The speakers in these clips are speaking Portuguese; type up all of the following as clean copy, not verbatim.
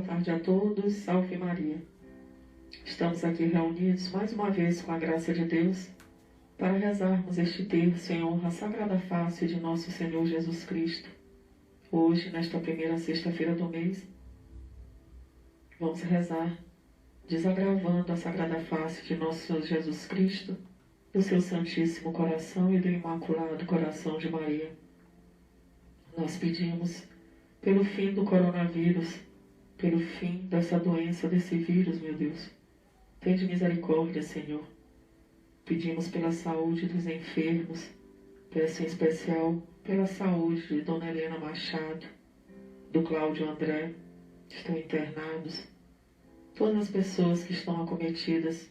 tarde a todos. Salve Maria. Estamos aqui reunidos mais uma vez com a graça de Deus para rezarmos este terço em honra à Sagrada Face de nosso Senhor Jesus Cristo. Hoje, nesta primeira sexta-feira do mês, vamos rezar desagravando a Sagrada Face de nosso Senhor Jesus Cristo, do seu Santíssimo Coração e do Imaculado Coração de Maria. Nós pedimos pelo fim do coronavírus, pelo fim dessa doença, desse vírus, meu Deus. Tende misericórdia, Senhor. Pedimos pela saúde dos enfermos, peço em especial pela saúde de Dona Helena Machado, do Cláudio André, que estão internados. Todas as pessoas que estão acometidas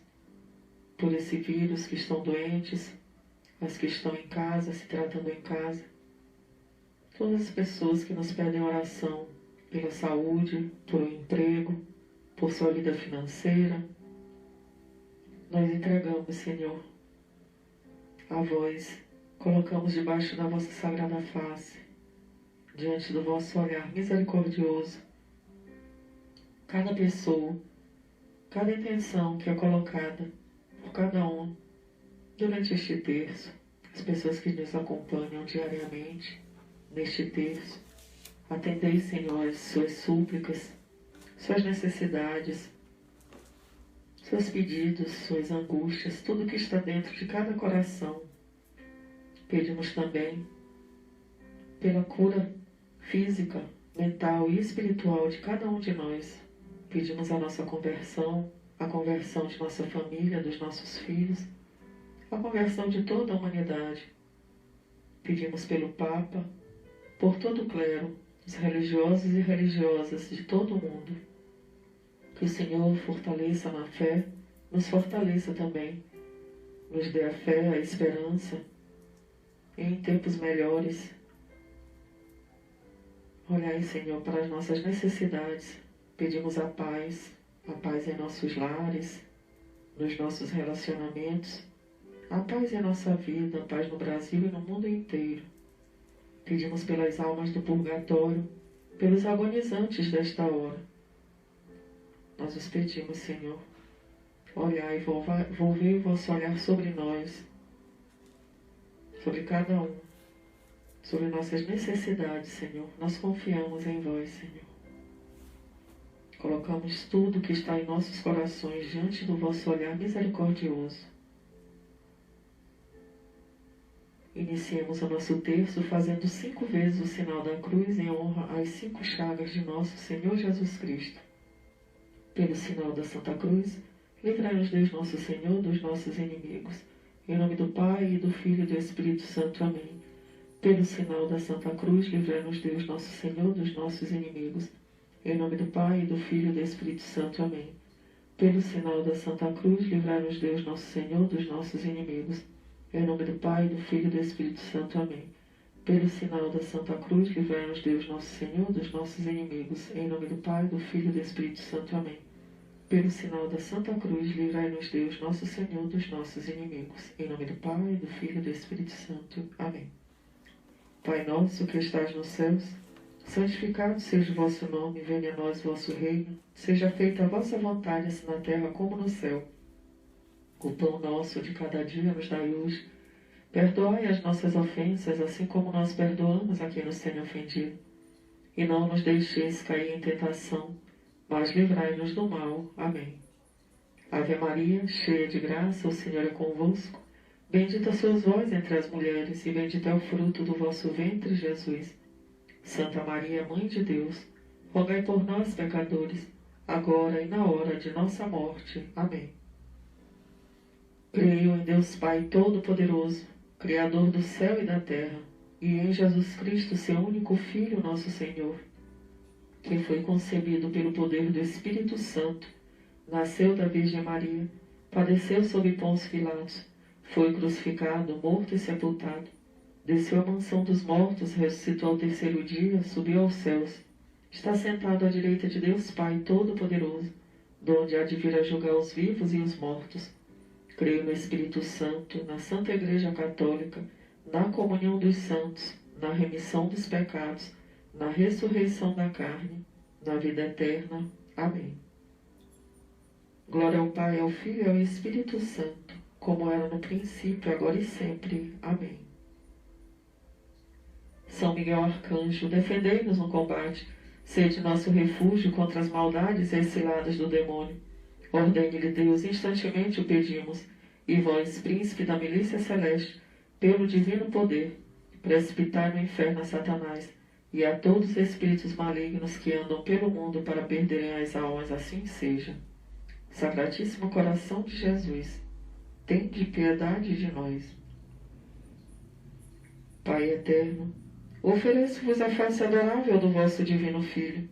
por esse vírus, que estão doentes, as que estão em casa, se tratando em casa. Todas as pessoas que nos pedem oração pela saúde, por um emprego, por sua vida financeira, nós entregamos, Senhor, a vós, colocamos debaixo da vossa sagrada face, diante do vosso olhar misericordioso, cada pessoa, cada intenção que é colocada por cada um durante este terço, as pessoas que nos acompanham diariamente neste terço. Atendei, Senhor, as suas súplicas, suas necessidades, seus pedidos, suas angústias, tudo que está dentro de cada coração. Pedimos também pela cura física, mental e espiritual de cada um de nós. Pedimos a nossa conversão, a conversão de nossa família, dos nossos filhos, a conversão de toda a humanidade. Pedimos pelo Papa, por todo o clero, os religiosos e religiosas de todo o mundo. Que o Senhor fortaleça na fé, nos fortaleça também, nos dê a fé, a esperança, e em tempos melhores. Olhai, Senhor, para as nossas necessidades. Pedimos a paz em nossos lares, nos nossos relacionamentos, a paz em nossa vida, a paz no Brasil e no mundo inteiro. Pedimos pelas almas do purgatório, pelos agonizantes desta hora. Nós os pedimos, Senhor, olhai e volvei o vosso olhar sobre nós, sobre cada um, sobre nossas necessidades, Senhor. Nós confiamos em vós, Senhor. Colocamos tudo que está em nossos corações diante do vosso olhar misericordioso. Iniciemos o nosso terço fazendo 5 vezes o sinal da cruz em honra às 5 chagas de nosso Senhor Jesus Cristo. Pelo sinal da Santa Cruz, livrai-nos Deus nosso Senhor dos nossos inimigos. Em nome do Pai, e do Filho e do Espírito Santo. Amém. Pelo sinal da Santa Cruz, livrai-nos Deus nosso Senhor dos nossos inimigos. Em nome do Pai, e do Filho e do Espírito Santo. Amém. Pelo sinal da Santa Cruz, livrai-nos Deus nosso Senhor dos nossos inimigos. Em nome do Pai, do Filho e do Espírito Santo. Amém. Pelo sinal da Santa Cruz, livrai-nos Deus nosso Senhor dos nossos inimigos. Em nome do Pai, do Filho e do Espírito Santo. Amém. Pelo sinal da Santa Cruz, livrai-nos Deus nosso Senhor dos nossos inimigos. Em nome do Pai, do Filho e do Espírito Santo. Amém. Pai nosso que estás nos céus, santificado seja o vosso nome, venha a nós o vosso reino, seja feita a vossa vontade, assim na terra como no céu. O pão nosso de cada dia nos dai hoje. Perdoai as nossas ofensas, assim como nós perdoamos a quem nos tem ofendido. E não nos deixeis cair em tentação, mas livrai-nos do mal. Amém. Ave Maria, cheia de graça, o Senhor é convosco. Bendita sois vós entre as mulheres, e bendito é o fruto do vosso ventre, Jesus. Santa Maria, Mãe de Deus, rogai por nós, pecadores, agora e na hora de nossa morte. Amém. Creio em Deus Pai Todo-Poderoso, Criador do céu e da terra, e em Jesus Cristo, seu único Filho, nosso Senhor, que foi concebido pelo poder do Espírito Santo, nasceu da Virgem Maria, padeceu sob Pôncio Pilatos, foi crucificado, morto e sepultado, desceu à mansão dos mortos, ressuscitou ao terceiro dia, subiu aos céus, está sentado à direita de Deus Pai Todo-Poderoso, donde há de vir a julgar os vivos e os mortos. Creio no Espírito Santo, na Santa Igreja Católica, na comunhão dos santos, na remissão dos pecados, na ressurreição da carne, na vida eterna. Amém. Glória ao Pai, ao Filho e ao Espírito Santo, como era no princípio, agora e sempre. Amém. São Miguel Arcanjo, defendei-nos no combate, sede nosso refúgio contra as maldades e as ciladas do demônio. Ordene-lhe Deus, instantemente o pedimos, e vós, príncipe da milícia celeste, pelo divino poder, precipitai no inferno a Satanás e a todos os espíritos malignos que andam pelo mundo para perderem as almas, assim seja. Sacratíssimo coração de Jesus, tende piedade de nós. Pai eterno, ofereço-vos a face adorável do vosso divino Filho,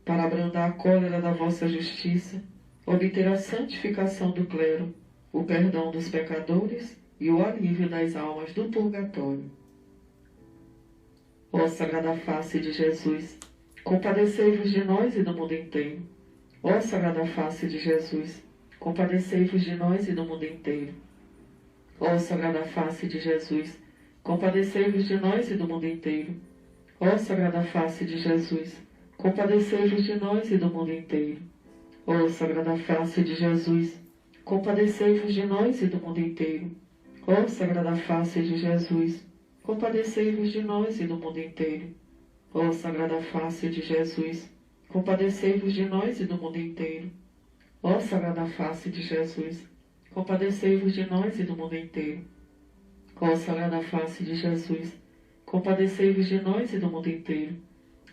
para abrandar a cólera da vossa justiça, obter a santificação do clero, o perdão dos pecadores e o alívio das almas do purgatório. Ó Sagrada Face de Jesus, compadecei-vos de nós e do mundo inteiro. Ó Sagrada Face de Jesus, compadecei-vos de nós e do mundo inteiro. Ó Sagrada Face de Jesus, compadecei-vos de nós e do mundo inteiro. Ó Sagrada Face de Jesus, compadecei-vos de nós e do mundo inteiro. Ó Sagrada Face de Jesus, compadecei-vos de nós e do mundo inteiro. Ó Sagrada Face de Jesus, compadecei-vos de nós e do mundo inteiro. Ó Sagrada Face de Jesus, compadecei-vos de nós e do mundo inteiro. Ó Sagrada Face de Jesus, compadecei-vos de nós e do mundo inteiro. Ó Sagrada Face de Jesus, compadecei-vos de nós e do mundo inteiro.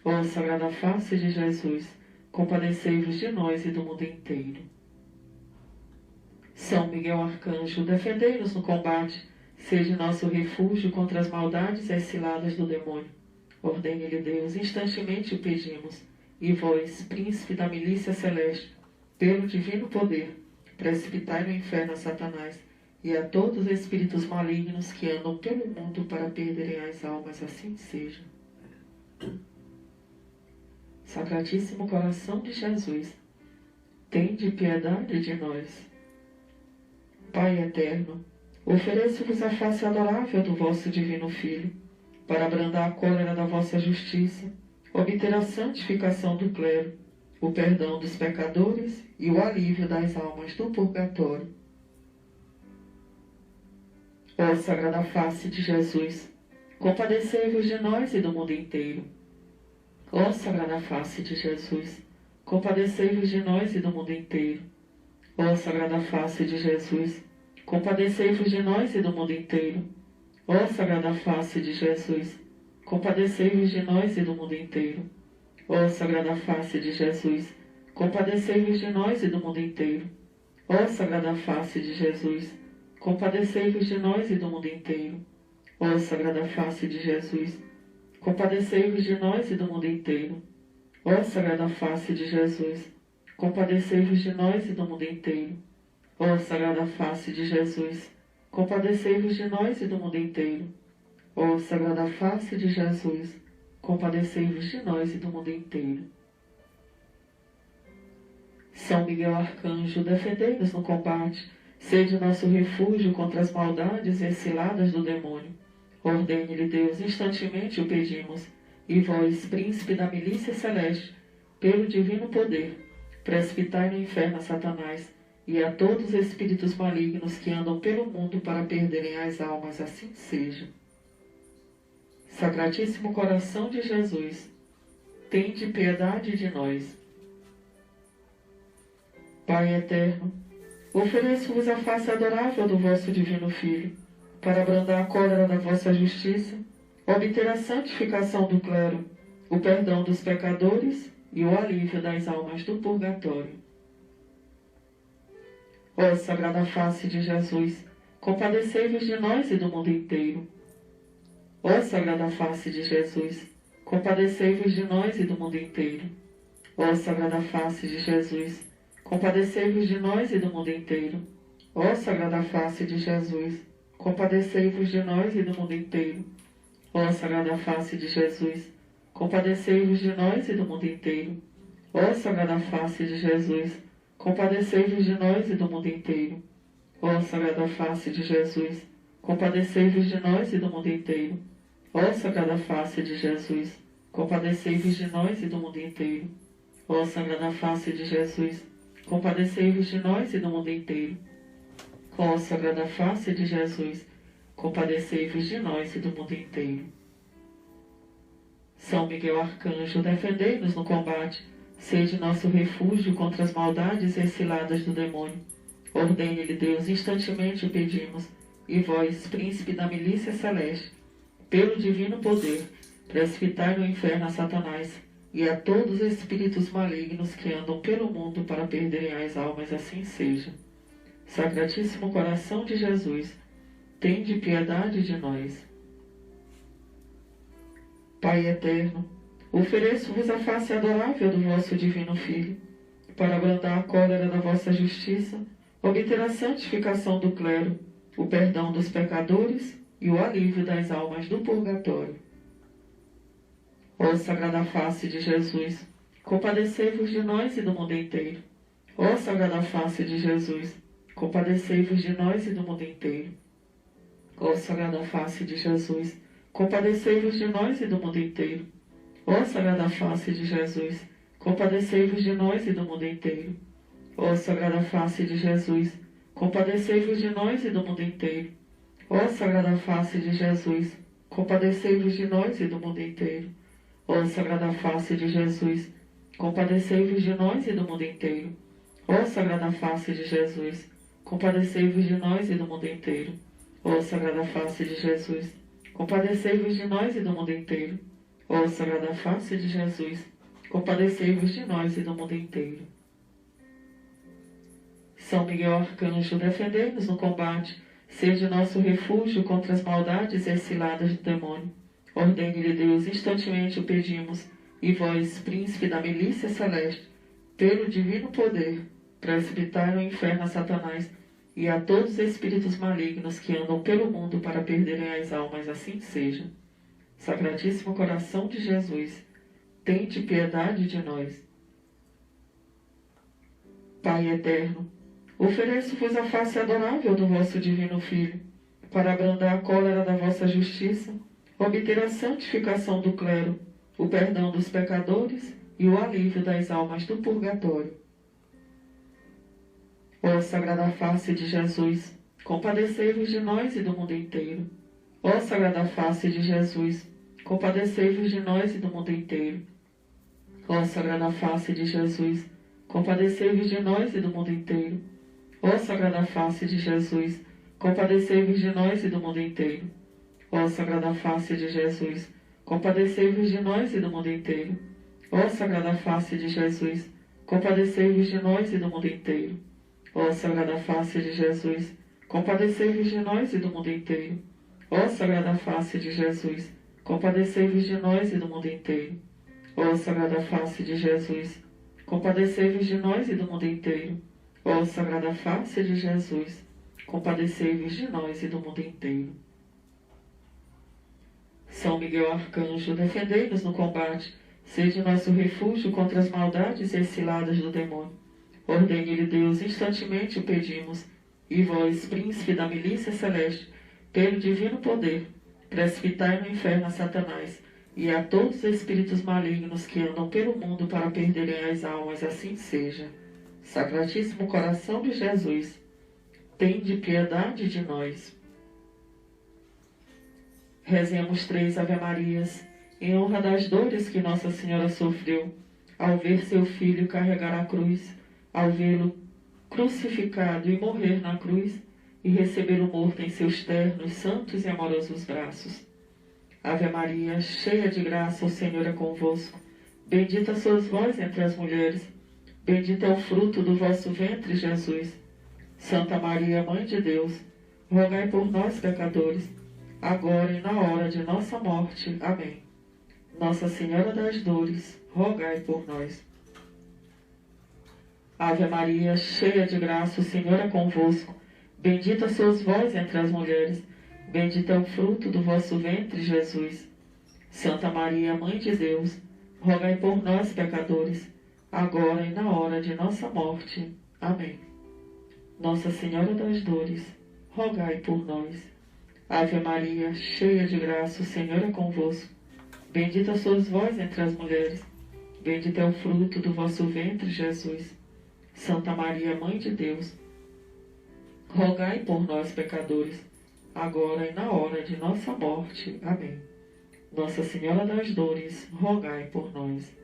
Ó Sagrada Face de Jesus, compadecei-vos de nós e do mundo inteiro. São Miguel Arcanjo, defendei-nos no combate, seja nosso refúgio contra as maldades e as ciladas do demônio. Ordene-lhe Deus, instantemente o pedimos, e vós, príncipe da milícia celeste, pelo divino poder, precipitai no inferno a Satanás e a todos os espíritos malignos que andam pelo mundo para perderem as almas, assim seja. Sacratíssimo coração de Jesus, tende piedade de nós. Pai eterno, ofereço-vos a face adorável do vosso divino Filho, para abrandar a cólera da vossa justiça, obter a santificação do clero, o perdão dos pecadores e o alívio das almas do purgatório. Ó Sagrada Face de Jesus, compadecei-vos de nós e do mundo inteiro. Ó Sagrada Face de Jesus, compadecei-vos de nós e do mundo inteiro. Ó Sagrada Face de Jesus, compadecei-vos de nós e do mundo inteiro. Ó Sagrada Face de Jesus, compadecei-vos de nós e do mundo inteiro. Ó Sagrada Face de Jesus, compadecei-vos de nós e do mundo inteiro. Ó Sagrada Face de Jesus, compadecei-vos de nós e do mundo inteiro. Ó Sagrada Face de Jesus, compadecei-vos de nós e do mundo inteiro. Ó Sagrada Face de Jesus, compadecei-vos de nós e do mundo inteiro. Ó Sagrada Face de Jesus, compadecei-vos de nós e do mundo inteiro. Ó Sagrada Face de Jesus, compadecei-vos de nós e do mundo inteiro. São Miguel Arcanjo, defendei-nos no combate, sede nosso refúgio contra as maldades e as ciladas do demônio. Ordene-lhe Deus, instantemente o pedimos, e vós, príncipe da milícia celeste, pelo divino poder, precipitai no inferno a Satanás e a todos os espíritos malignos que andam pelo mundo para perderem as almas, assim seja. Sacratíssimo coração de Jesus, tende piedade de nós. Pai eterno, ofereço-vos a face adorável do vosso divino Filho, para abrandar a cólera da vossa justiça, obter a santificação do clero, o perdão dos pecadores e o alívio das almas do purgatório. Ó Sagrada Face de Jesus, compadecei-vos de nós e do mundo inteiro. Ó Sagrada Face de Jesus, compadecei-vos de nós e do mundo inteiro. Ó Sagrada Face de Jesus, compadecei-vos de nós e do mundo inteiro. Ó Sagrada Face de Jesus, compadecei-vos de nós e do mundo inteiro. Ó Sagrada Face de Jesus, compadecei-vos de nós e do mundo inteiro. Ó Sagrada Face de Jesus, compadecei-vos de nós e do mundo inteiro. Ó Sagrada Face de Jesus, compadecei-vos de nós e do mundo inteiro. Ó Sagrada Face de Jesus, compadecei-vos de nós e do mundo inteiro. Ó Sagrada Face de Jesus, compadecei-vos de nós e do mundo inteiro. Ó Sagrada Face de Jesus, compadecei-vos de nós e do mundo inteiro. São Miguel Arcanjo, defendei-nos no combate, sede nosso refúgio contra as maldades e as ciladas do demônio. Ordene-lhe Deus, instantemente o pedimos, e vós, príncipe da milícia celeste, pelo divino poder, precipitai no inferno a Satanás e a todos os espíritos malignos que andam pelo mundo para perderem as almas, assim seja. Sacratíssimo coração de Jesus, tende piedade de nós. Pai eterno, ofereço-vos a face adorável do vosso divino Filho, para abrandar a cólera da vossa justiça, obter a santificação do clero, o perdão dos pecadores e o alívio das almas do purgatório. Ó Sagrada Face de Jesus, compadecei-vos de nós e do mundo inteiro. Ó Sagrada Face de Jesus, compadecei-vos de nós e do mundo inteiro. Ó Sagrada Face de Jesus, compadecei-vos de nós e do mundo inteiro. Ó Sagrada Face de Jesus, compadecei-vos de nós e do mundo inteiro. Ó Sagrada Face de Jesus, compadecei-vos de nós e do mundo inteiro. Ó Sagrada Face de Jesus, compadecei-vos de nós e do mundo inteiro. Ó Sagrada Face de Jesus, compadecei-vos de nós e do mundo inteiro. Ó Sagrada Face de Jesus, compadecei-vos de nós e do mundo inteiro. Ó Sagrada Face de Jesus, compadecei-vos de nós e do mundo inteiro. Ó Sagrada Face de Jesus, compadecei-vos de nós e do mundo inteiro. São Miguel Arcanjo, defendei-nos no combate, sede nosso refúgio contra as maldades e as ciladas do demônio. Ordene-lhe Deus, instantemente o pedimos, e vós, príncipe da milícia celeste, pelo divino poder, precipitai no inferno a Satanás e a todos os espíritos malignos que andam pelo mundo para perderem as almas, assim seja. Sacratíssimo coração de Jesus, tende piedade de nós. Pai eterno, ofereço-vos a face adorável do vosso divino Filho, para abrandar a cólera da vossa justiça, obter a santificação do clero, o perdão dos pecadores e o alívio das almas do purgatório. Ó Sagrada Face de Jesus, compadecei-vos de nós e do mundo inteiro. Ó Sagrada Face de Jesus, compadecei-vos de nós e do mundo inteiro. Ó Sagrada Face de Jesus, compadecei-vos de nós e do mundo inteiro. Ó Sagrada Face de Jesus, compadecei-vos de nós e do mundo inteiro. Ó Sagrada Face de Jesus, compadecei-vos de nós e do mundo inteiro. Ó Sagrada Face de Jesus, compadecei-vos de nós e do mundo inteiro. Ó Sagrada Face de Jesus, compadecei-vos de nós e do mundo inteiro. Ó Sagrada Face de Jesus, compadecei-vos de nós e do mundo inteiro. Ó Sagrada Face de Jesus, compadecei-vos de nós e do mundo inteiro. Ó Sagrada Face de Jesus, compadecei-vos de nós e do mundo inteiro. São Miguel Arcanjo, defendei-nos no combate, sede nosso refúgio contra as maldades e as ciladas do demônio. Ordene-lhe Deus, instantemente o pedimos, e vós, príncipe da milícia celeste, pelo divino poder, precipitai no inferno a Satanás e a todos os espíritos malignos que andam pelo mundo para perderem as almas, assim seja. Sacratíssimo coração de Jesus, tende piedade de nós. Rezemos 3 Ave-Marias, em honra das dores que Nossa Senhora sofreu, ao ver seu Filho carregar a cruz, ao vê-lo crucificado e morrer na cruz, e receber o morto em seus ternos, santos e amorosos braços. Ave Maria, cheia de graça, o Senhor é convosco. Bendita sois vós entre as mulheres, bendito é o fruto do vosso ventre, Jesus. Santa Maria, Mãe de Deus, rogai por nós, pecadores, agora e na hora de nossa morte. Amém. Nossa Senhora das Dores, rogai por nós. Ave Maria, cheia de graça, o Senhor é convosco. Bendita sois vós entre as mulheres, bendito é o fruto do vosso ventre, Jesus. Santa Maria, Mãe de Deus, rogai por nós, pecadores, agora e na hora de nossa morte. Amém. Nossa Senhora das Dores, rogai por nós. Ave Maria, cheia de graça, o Senhor é convosco. Bendita sois vós entre as mulheres, Bendito é o fruto do vosso ventre, Jesus. Santa Maria, Mãe de Deus, rogai por nós, pecadores, agora e na hora de nossa morte. Amém. Nossa Senhora das Dores, rogai por nós.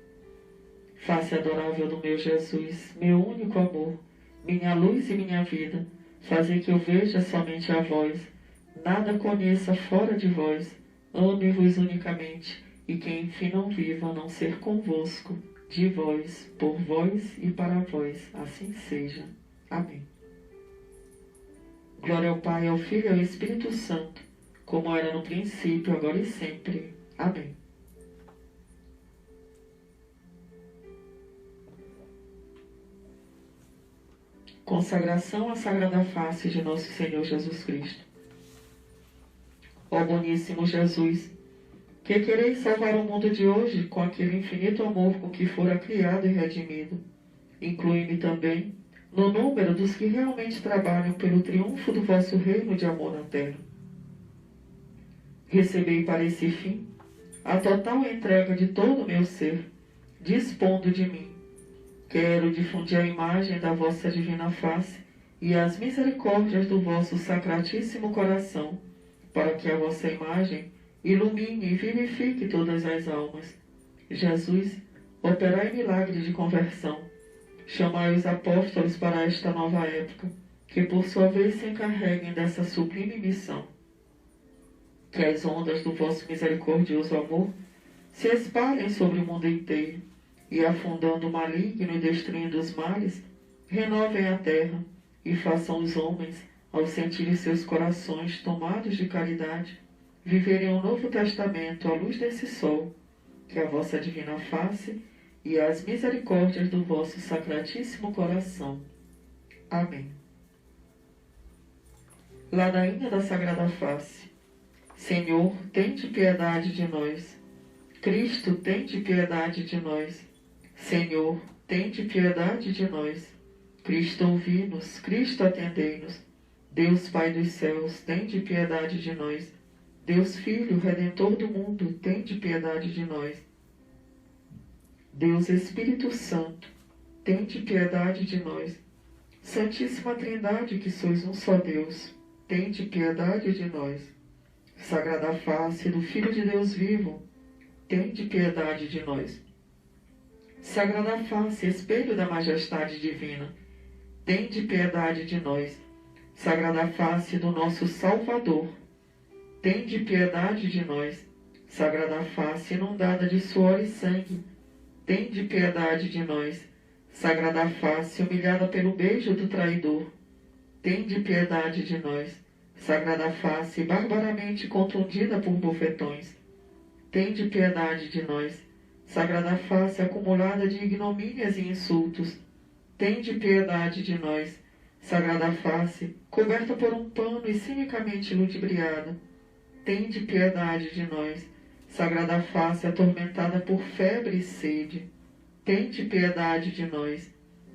Face adorável do meu Jesus, meu único amor, minha luz e minha vida, fazei que eu veja somente a vós, nada conheça fora de vós, ame-vos unicamente, e que enfim não viva a não ser convosco, de vós, por vós e para vós, assim seja. Amém. Glória ao Pai, ao Filho e ao Espírito Santo, como era no princípio, agora e sempre. Amém. Consagração à Sagrada Face de Nosso Senhor Jesus Cristo. Ó boníssimo Jesus, que quereis salvar o mundo de hoje com aquele infinito amor com que fora criado e redimido, inclui-me também no número dos que realmente trabalham pelo triunfo do vosso reino de amor na terra. Recebei para esse fim a total entrega de todo o meu ser, dispondo de mim. Quero difundir a imagem da vossa divina face e as misericórdias do vosso sacratíssimo coração, para que a vossa imagem ilumine e vivifique todas as almas. Jesus, operai milagres de conversão. Chamai os apóstolos para esta nova época, que por sua vez se encarreguem dessa sublime missão. Que as ondas do vosso misericordioso amor se espalhem sobre o mundo inteiro, e afundando o maligno e destruindo os males, renovem a terra e façam os homens, ao sentirem seus corações tomados de caridade, viverem o Novo Testamento à luz desse sol, que a vossa divina face e as misericórdias do vosso sacratíssimo coração. Amém. Ladainha da Sagrada Face. Senhor, tende piedade de nós. Cristo, tende piedade de nós. Senhor, tende piedade de nós. Cristo, ouvi-nos. Cristo, atendei-nos. Deus Pai dos céus, tende piedade de nós. Deus Filho, Redentor do mundo, tende piedade de nós. Deus Espírito Santo, tende piedade de nós. Santíssima Trindade, que sois um só Deus, tende piedade de nós. Sagrada Face do Filho de Deus vivo, tende piedade de nós. Sagrada Face, espelho da majestade divina, tende piedade de nós. Sagrada Face do nosso Salvador, tende piedade de nós. Sagrada Face inundada de suor e sangue, tende piedade de nós. Sagrada Face humilhada pelo beijo do traidor, tende piedade de nós. Sagrada Face barbaramente contundida por bofetões, tende piedade de nós. Sagrada Face acumulada de ignomínias e insultos, tende piedade de nós. Sagrada Face, coberta por um pano e cinicamente ludibriada, tende piedade de nós. Sagrada Face atormentada por febre e sede, tende piedade de nós.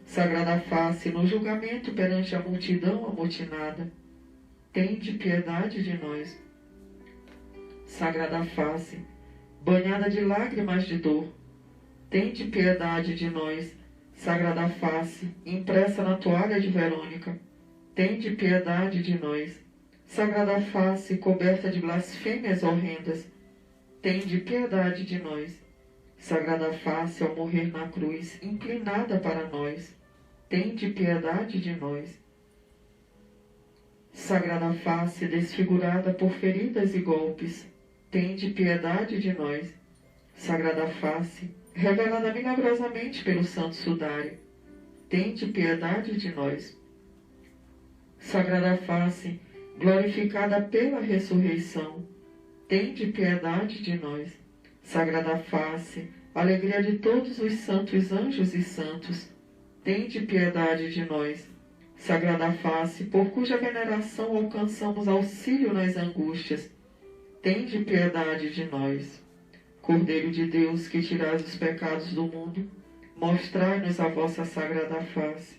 Sagrada Face no julgamento perante a multidão amotinada, tende piedade de nós. Sagrada Face, banhada de lágrimas de dor, tende piedade de nós. Sagrada Face, impressa na toalha de Verônica, tende piedade de nós. Sagrada Face, coberta de blasfêmias horrendas, tende piedade de nós. Sagrada Face, ao morrer na cruz, inclinada para nós, tende piedade de nós. Sagrada Face, desfigurada por feridas e golpes, tende piedade de nós. Sagrada Face, revelada milagrosamente pelo Santo Sudário, tende piedade de nós. Sagrada Face, glorificada pela ressurreição, tende piedade de nós. Sagrada Face, alegria de todos os santos anjos e santos, tende piedade de nós. Sagrada Face, por cuja veneração alcançamos auxílio nas angústias, tende piedade de nós. Cordeiro de Deus, que tirais os pecados do mundo, mostrai-nos a vossa sagrada face.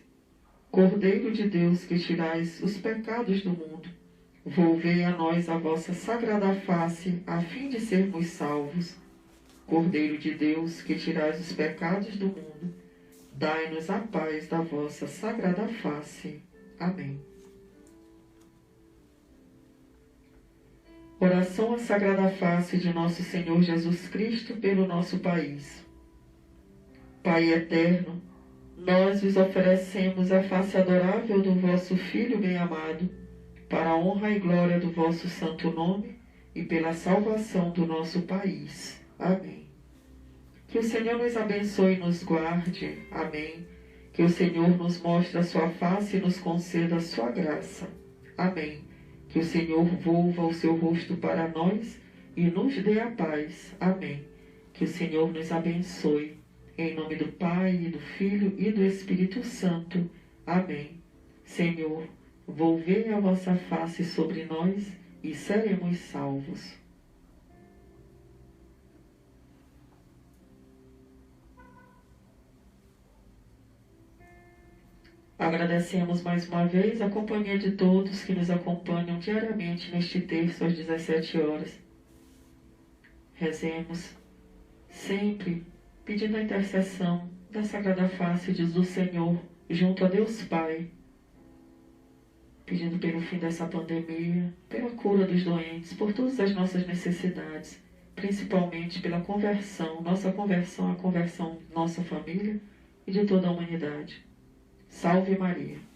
Cordeiro de Deus, que tirais os pecados do mundo, volvei a nós a vossa sagrada face, a fim de sermos salvos. Cordeiro de Deus, que tirais os pecados do mundo, dai-nos a paz da vossa sagrada face. Amém. Oração à Sagrada Face de Nosso Senhor Jesus Cristo pelo nosso país. Pai eterno, nós vos oferecemos a face adorável do vosso Filho bem-amado, para a honra e glória do vosso santo nome e pela salvação do nosso país. Amém. Que o Senhor nos abençoe e nos guarde. Amém. Que o Senhor nos mostre a sua face e nos conceda a sua graça. Amém. Que o Senhor volva o seu rosto para nós e nos dê a paz. Amém. Que o Senhor nos abençoe. Em nome do Pai, e do Filho e do Espírito Santo. Amém. Senhor, volvei a vossa face sobre nós e seremos salvos. Agradecemos mais uma vez a companhia de todos que nos acompanham diariamente neste terço às 17 horas. Rezemos sempre pedindo a intercessão da Sagrada Face do Senhor junto a Deus Pai, pedindo pelo fim dessa pandemia, pela cura dos doentes, por todas as nossas necessidades, principalmente pela conversão, nossa conversão, a conversão de nossa família e de toda a humanidade. Salve Maria!